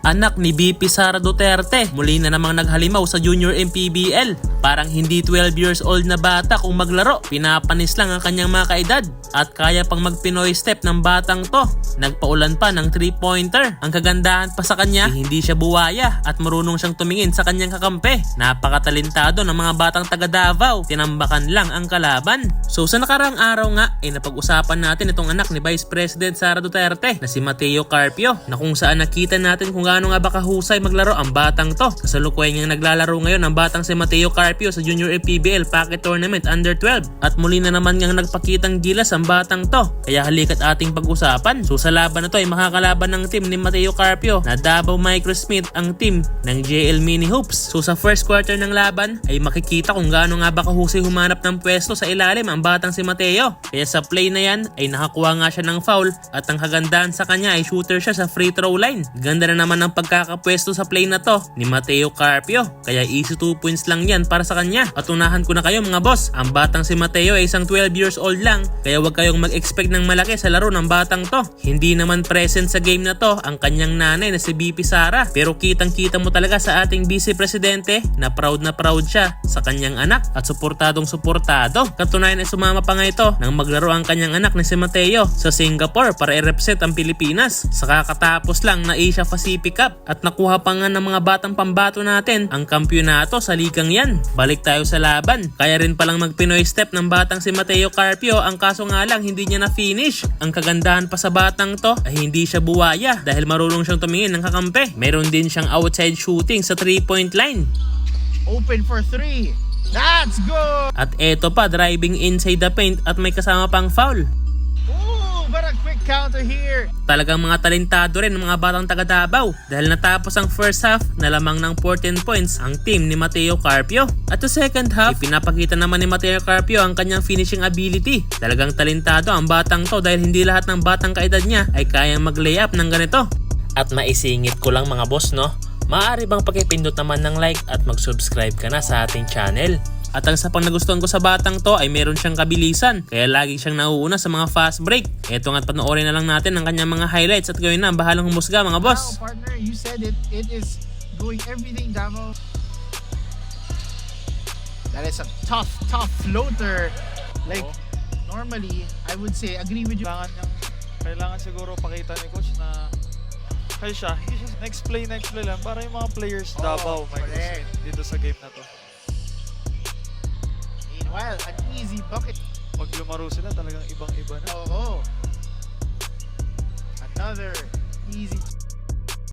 Anak ni VP Sara Duterte, muli na namang naghalimaw sa Junior MPBL. Parang hindi 12 years old na bata kung maglaro, pinapanis lang ang kanyang mga kaedad at kaya pang mag-Pinoy step ng batang to. Nagpaulan pa ng 3-pointer. Ang kagandahan pa sa kanya, hindi siya buwaya at marunong siyang tumingin sa kanyang kakampi. Napakatalentado ng mga batang taga Davao, tinambakan lang ang kalaban. So sa nakaraang araw nga, ay napag-usapan natin itong anak ni Vice President Sara Duterte na si Mateo Carpio, na kung saan nakita natin kung gaano nga ba kahusay maglaro ang batang to. Kasalukuyan niyang naglalaro ngayon ang batang si Mateo Carpio sa Junior MPBL Packet Tournament Under 12 at muli na naman niyang nagpakitang gilas ang batang to. Kaya halika't ating pag-usapan. So sa laban na to ay makakalaban ng team ni Mateo Carpio na Davao Microsmith ang team ng JL Mini Hoops. So sa first quarter ng laban ay makikita kung gaano nga ba kahusay humanap ng pwesto sa ilalim ang batang si Mateo. Kaya sa play na yan ay nakakuha nga siya ng foul at ang kagandahan sa kanya ay shooter siya sa free throw line. Ganda na naman ang pagkakapwesto sa play na to ni Mateo Carpio. Kaya easy 2 points lang yan para sa kanya. At unahan ko na kayo mga boss, ang batang si Mateo ay isang 12 years old lang. Kaya huwag kayong mag-expect ng malaki sa laro ng batang to. Hindi naman present sa game na to ang kanyang nanay na si VP Sara. Pero kitang-kita mo talaga sa ating Vice Presidente na proud siya sa kanyang anak at suportadong suportado. Katunayan ay sumama pa nga ito nang maglaro ang kanyang anak na si Mateo sa Singapore para i-represent ang Pilipinas. Sa kakatapos lang na Asia Pacific Cup at nakuha pa nga ng mga batang pambato natin ang kampyonato sa ligang yan. Balik tayo sa laban. Kaya rin palang mag-Pinoy step ng batang si Mateo Carpio, ang kaso nga lang hindi niya na-finish. Ang kagandahan pa sa batang to ay hindi siya buwaya dahil marunong siyang tumingin ng kakampi. Meron din siyang outside shooting sa 3-point line. Open for 3. That's good! At eto pa, driving inside the paint at may kasama pang foul. Ooh, but a quick counter here. Talagang mga talentado rin ng mga batang taga Davao dahil natapos ang first half na lamang ng 14 points ang team ni Mateo Carpio. At sa second half, ipinapakita naman ni Mateo Carpio ang kanyang finishing ability. Talagang talentado ang batang to dahil hindi lahat ng batang kaedad niya ay kayang mag-layup ng ganito. At maisingit ko lang mga boss, no? Maaari bang pakipindot naman ng like at mag-subscribe ka na sa ating channel? At ang sa pang nagustuhan ko sa batang to ay meron siyang kabilisan, kaya lagi siyang nauuna sa mga fast break. Eto nga't panoorin na lang natin ang kanyang mga highlights at gawin na ang bahalang humusga mga boss. Wow, partner, you said it. It is doing everything Davao. That is a tough floater. Like, normally, I would say, agree with you. Kailangan siguro pakita ni coach na kaya siya, hindi siya next play lang para yung mga players Davao correct. dito sa game na to. Meanwhile, an easy bucket. Pag lumaro sila talagang ibang-iba na. Oh, another easy